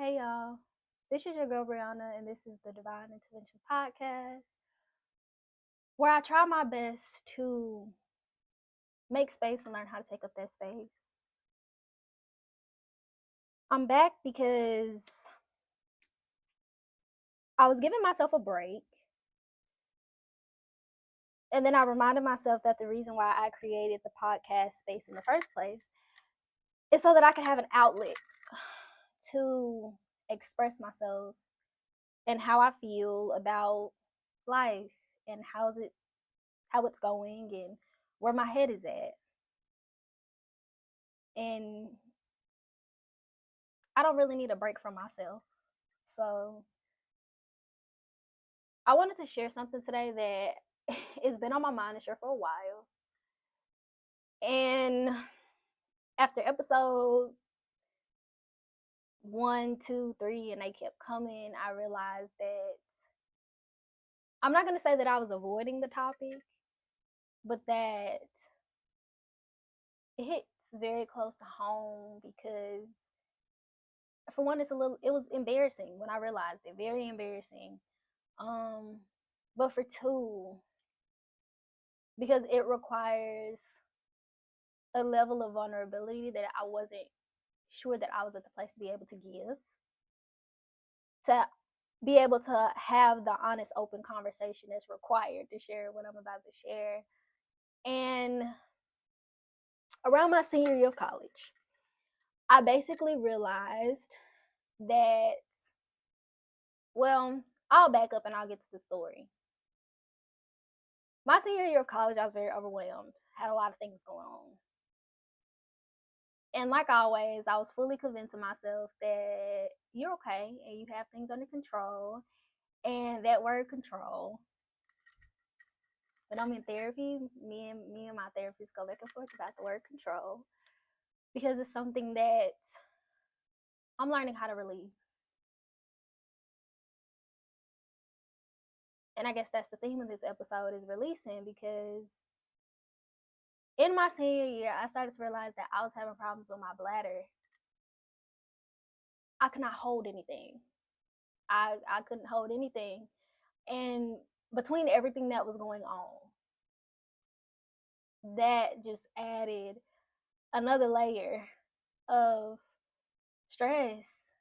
Hey y'all, this is your girl Bre'Anna, and this is the Divine Intervention Podcast, where I try my best to make space and learn how to take up that space. I'm back because I was giving myself a break, and then I reminded myself that the reason why I created the podcast space in the first place is so that I could have an outlet to express myself and how I feel about life and how it's going and where my head is at. And I don't really need a break from myself. So I wanted to share something today that it's been on my mind to share for a while. And after episode 1, 2, 3, and they kept coming, I realized that I'm not going to say that I was avoiding the topic, but that it hits very close to home because, for one, it was embarrassing when I realized it, very embarrassing. But for two, because it requires a level of vulnerability that I wasn't sure that I was at the place to be able to give, to be able to have the honest, open conversation that's required to share what I'm about to share. And around my senior year of college, I basically realized that, well, I'll back up and I'll get to the story. My senior year of college, I was very overwhelmed, had a lot of things going on. And like always, I was fully convincing myself that you're okay and you have things under control. And that word control, when I'm in therapy, me and my therapist go back and forth about the word control because it's something that I'm learning how to release. And I guess that's the theme of this episode, is releasing, because in my senior year, I started to realize that I was having problems with my bladder. I could not hold anything. I couldn't hold anything. And between everything that was going on, that just added another layer of stress.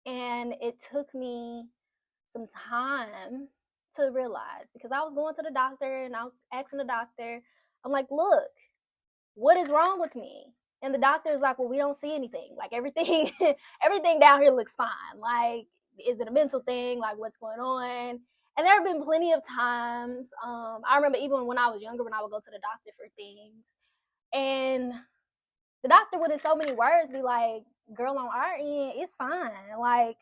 And it took me some time to realize, because I was going to the doctor and I was asking the doctor, I'm like, look, what is wrong with me? And the doctor is like, well, we don't see anything. Like, everything down here looks fine. Like, is it a mental thing? Like, what's going on? And there have been plenty of times. I remember even when I was younger, when I would go to the doctor for things, and the doctor would, in so many words, be like, girl, on our end, it's fine. Like,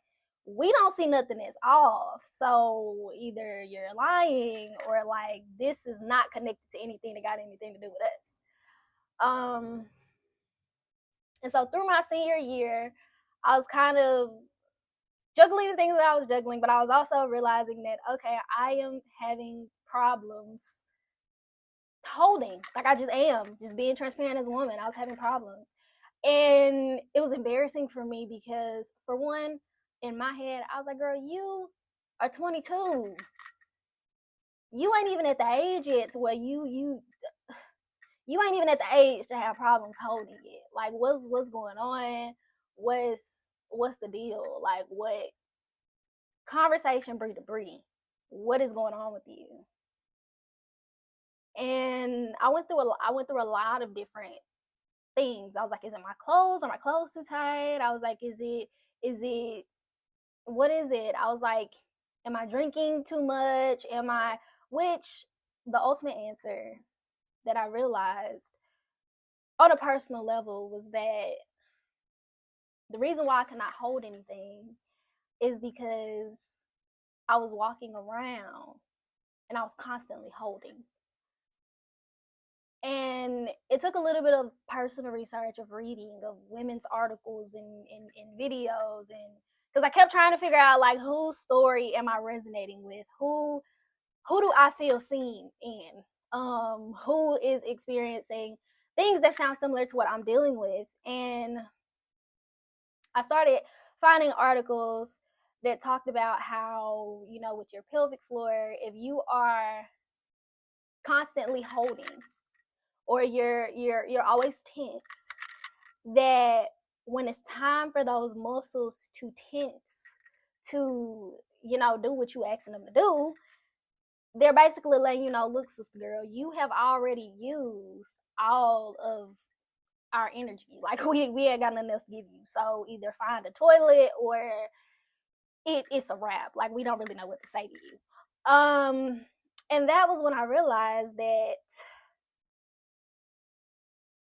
we don't see nothing that's off. So either you're lying or, like, this is not connected to anything that got anything to do with us. And so through my senior year, I was kind of juggling the things that I was juggling, but I was also realizing that, okay, I am having problems holding. Like, I just am. Just being transparent as a woman, I was having problems. And it was embarrassing for me because, for one, in my head, I was like, girl, you are 22. You ain't even at the age yet to where you ain't even at the age to have problems holding it. Like, what's going on? What's the deal? Like, what conversation breed to breed? What is going on with you? And I went through a lot of different things. I was like, is it my clothes? Are my clothes too tight? I was like, is it what is it? I was like, am I drinking too much? Which the ultimate answer that I realized on a personal level was that the reason why I could not hold anything is because I was walking around and I was constantly holding. And it took a little bit of personal research, of reading, of women's articles and videos, and because I kept trying to figure out, like, whose story am I resonating with? Who do I feel seen in? Who is experiencing things that sound similar to what I'm dealing with? And I started finding articles that talked about how, with your pelvic floor, if you are constantly holding, or you're always tense, that when it's time for those muscles to tense, to do what you asking them to do, they're basically letting you know, look, sister girl, you have already used all of our energy. Like, we ain't got nothing else to give you. So either find a toilet, or it's a wrap. Like, we don't really know what to say to you. And that was when I realized that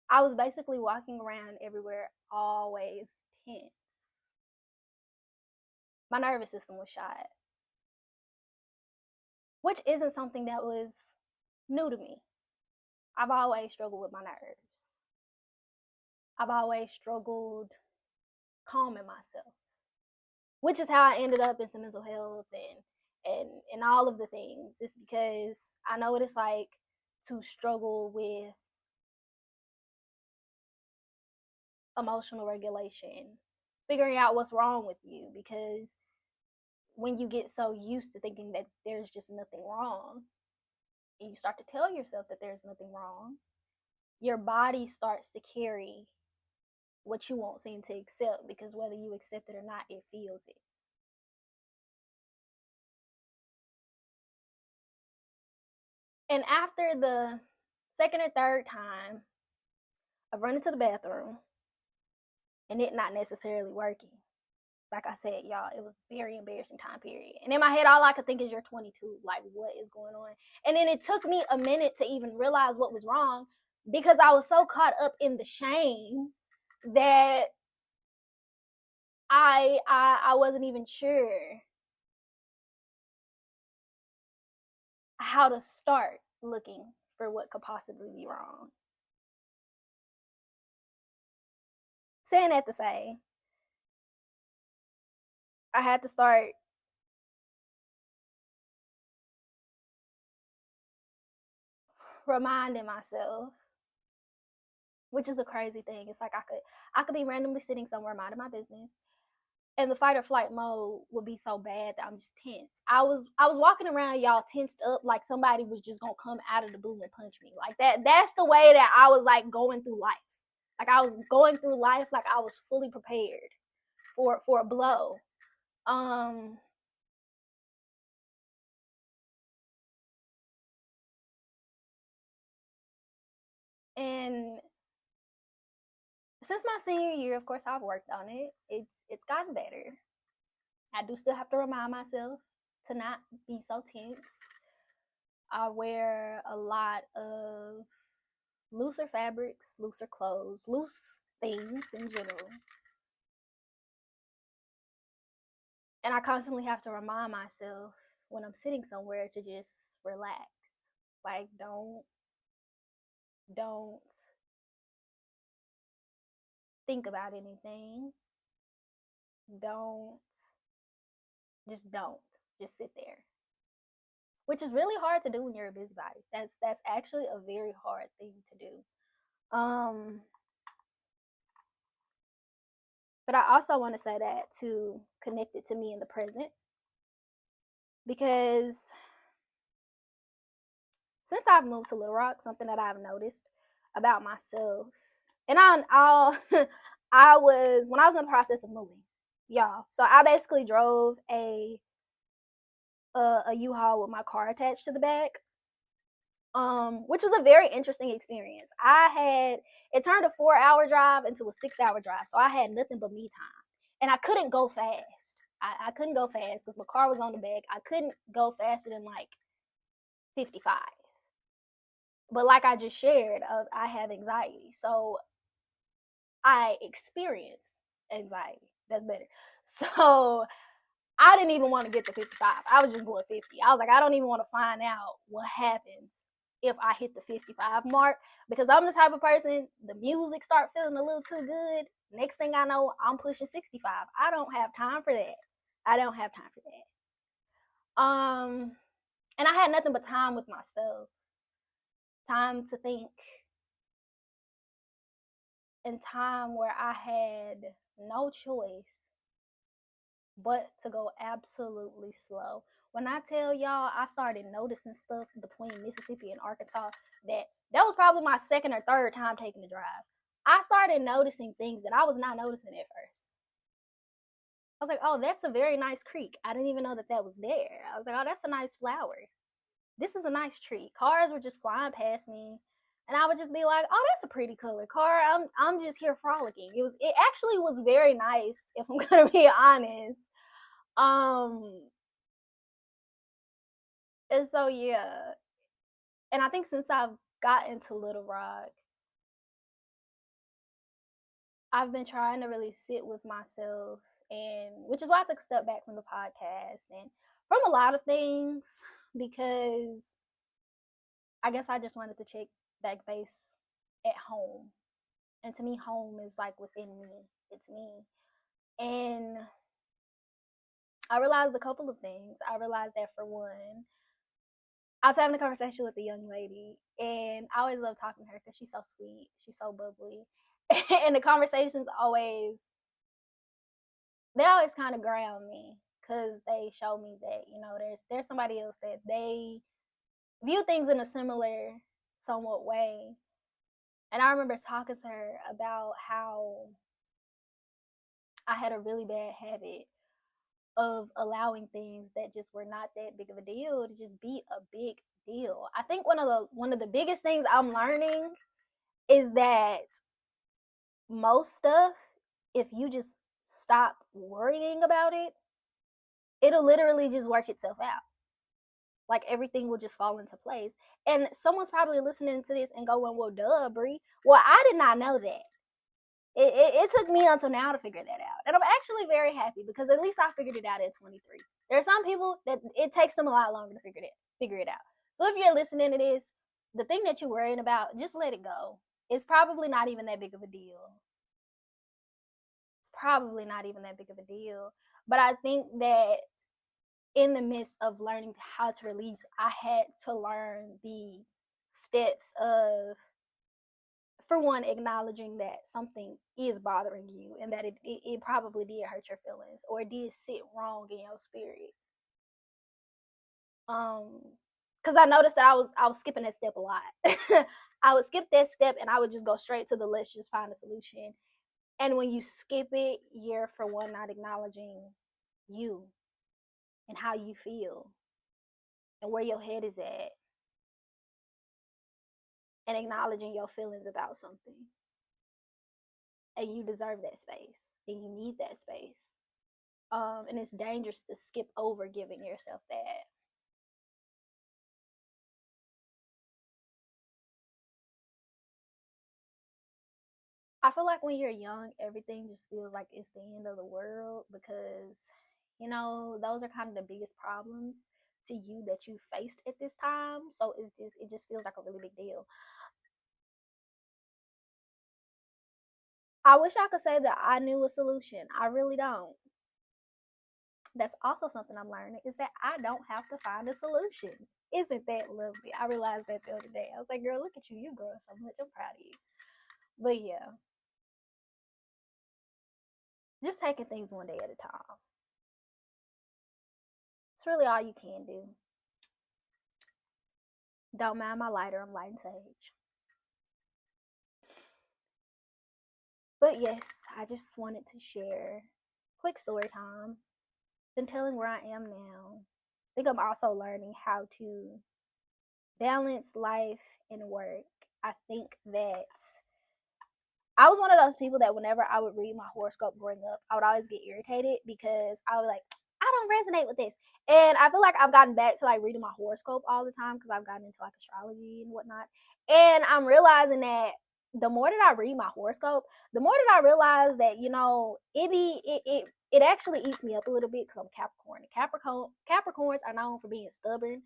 I was basically walking around everywhere always tense. My nervous system was shot, which isn't something that was new to me. I've always struggled with my nerves. I've always struggled calming myself, which is how I ended up into mental health and all of the things. It's because I know what it's like to struggle with emotional regulation, figuring out what's wrong with you, because when you get so used to thinking that there's just nothing wrong, and you start to tell yourself that there's nothing wrong, your body starts to carry what you won't seem to accept, because whether you accept it or not, it feels it. And after the second or third time of running to the bathroom and it not necessarily working, like I said, y'all, it was a very embarrassing time period. And in my head, all I could think is, you're 22. Like, what is going on? And then it took me a minute to even realize what was wrong, because I was so caught up in the shame that I wasn't even sure how to start looking for what could possibly be wrong. Saying that to say, I had to start reminding myself, which is a crazy thing. It's like I could be randomly sitting somewhere minding my business, and the fight or flight mode would be so bad that I'm just tense. I was walking around, y'all, tensed up, like somebody was just gonna come out of the blue and punch me. Like that. That's the way that I was, like, going through life. Like, I was going through life like I was fully prepared for a blow. Um and since my senior year, of course, I've worked on it. It's gotten better. I do still have to remind myself to not be so tense. I wear a lot of looser fabrics, looser clothes, loose things in general. And I constantly have to remind myself when I'm sitting somewhere to just relax. Like, don't think about anything. Don't don't. Just sit there. Which is really hard to do when you're a busybody. That's actually a very hard thing to do. But I also want to say that to connect it to me in the present, because since I've moved to Little Rock, something that I've noticed about myself, and I'll I was when I was in the process of moving, y'all. So I basically drove a U-Haul with my car attached to the back, which was a very interesting experience. It turned a 4-hour drive into a 6-hour drive, so I had nothing but me time, and I couldn't go fast. I couldn't go fast because my car was on the back. I couldn't go faster than like 55. But like I just shared, I have anxiety, so I experience anxiety. That's better. So I didn't even want to get to 55. I was just going 50. I was like, I don't even want to find out what happens if I hit the 55 mark, because I'm the type of person, the music start feeling a little too good. Next thing I know, I'm pushing 65. I don't have time for that. I don't have time for that. And I had nothing but time with myself, time to think, and time where I had no choice but to go absolutely slow. When I tell y'all, I started noticing stuff between Mississippi and Arkansas that was probably my second or third time taking the drive. I started noticing things that I was not noticing at first. I was like, oh, that's a very nice creek. I didn't even know that that was there. I was like, oh, that's a nice flower. This is a nice tree. Cars were just flying past me. And I would just be like, oh, that's a pretty color car. I'm just here frolicking. It actually was very nice, if I'm gonna be honest. Um and so yeah. And I think since I've got into Little Rock, I've been trying to really sit with myself, and which is why I took a step back from the podcast and from a lot of things, because I guess I just wanted to check back base at home. And to me, home is like within me. It's me. And I realized a couple of things. I realized that for one, I was having a conversation with a young lady, and I always love talking to her because she's so sweet. She's so bubbly. And the conversations they always kind of ground me because they show me that, there's somebody else that they view things in a similar, somewhat way. And I remember talking to her about how I had a really bad habit of allowing things that just were not that big of a deal to just be a big deal. I think one of the biggest things I'm learning is that most stuff, if you just stop worrying about it, it'll literally just work itself out. Like everything will just fall into place. And someone's probably listening to this and going, well, duh, Bree. Well, I did not know that. It took me until now to figure that out. And I'm actually very happy because at least I figured it out at 23. There are some people that it takes them a lot longer to figure it out. So if you're listening to this, the thing that you're worrying about, just let it go. It's probably not even that big of a deal. It's probably not even that big of a deal. But I think that in the midst of learning how to release, I had to learn the steps of, for one, acknowledging that something is bothering you and that it probably did hurt your feelings or it did sit wrong in your spirit. Because I noticed that I was skipping that step a lot. I would skip that step and I would just go straight to the let's just find a solution. And when you skip it, you're, for one, not acknowledging you and how you feel and where your head is at, and acknowledging your feelings about something. And you deserve that space and you need that space. And it's dangerous to skip over giving yourself that. I feel like when you're young, everything just feels like it's the end of the world because, those are kind of the biggest problems to you that you faced at this time. So it just feels like a really big deal. I wish I could say that I knew a solution. I really don't. That's also something I'm learning, is that I don't have to find a solution. Isn't that lovely? I realized that the other day. I was like, girl, look at you. You growing so much. I'm proud of you. But yeah, just taking things one day at a time. It's really all you can do. Don't mind my lighter. I'm lighting sage. But yes, I just wanted to share quick story time. Been telling where I am now. I think I'm also learning how to balance life and work. I think that I was one of those people that whenever I would read my horoscope growing up, I would always get irritated because I would like, I don't resonate with this. And I feel like I've gotten back to like reading my horoscope all the time because I've gotten into like astrology and whatnot. And I'm realizing that the more that I read my horoscope, the more that I realize that, it actually eats me up a little bit because I'm Capricorn. Capricorns are known for being stubborn,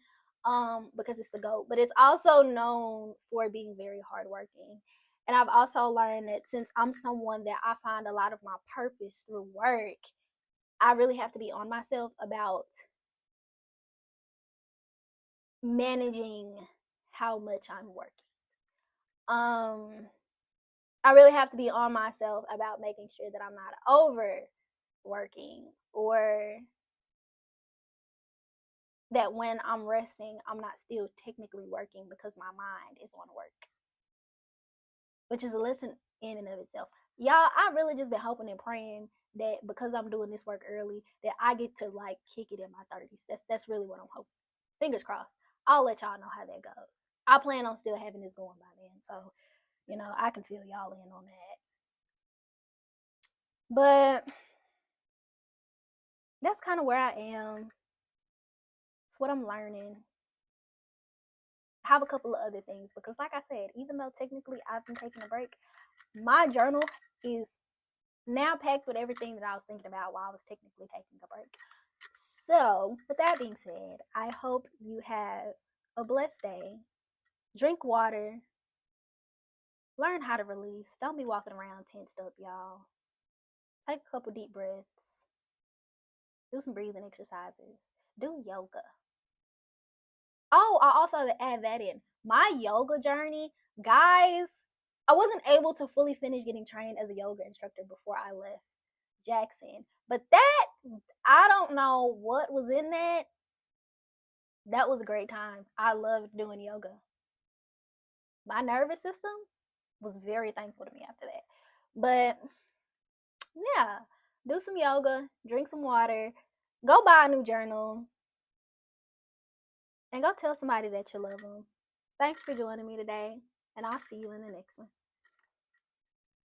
because it's the goat, but it's also known for being very hardworking. And I've also learned that since I'm someone that I find a lot of my purpose through work, I really have to be on myself about managing how much I'm working. I really have to be on myself about making sure that I'm not over working, or that when I'm resting, I'm not still technically working because my mind is on work, which is a lesson in and of itself. Y'all, I really just been hoping and praying that because I'm doing this work early, that I get to like kick it in my 30s. That's really what I'm hoping. Fingers crossed. I'll let y'all know how that goes. I plan on still having this going by then, so I can fill y'all in on that. But that's kind of where I am. It's what I'm learning. I have a couple of other things because, like I said, even though technically I've been taking a break, my journal is now packed with everything that I was thinking about while I was technically taking a break. So, with that being said, I hope you have a blessed day. Drink water. Learn how to release. Don't be walking around tensed up, y'all. Take a couple deep breaths. Do some breathing exercises. Do yoga. Oh, I also add that in. My yoga journey, guys, I wasn't able to fully finish getting trained as a yoga instructor before I left Jackson. But that, I don't know what was in that. That was a great time. I loved doing yoga. My nervous system was very thankful to me after that. But yeah, do some yoga, drink some water, go buy a new journal, and go tell somebody that you love them. Thanks for joining me today, and I'll see you in the next one.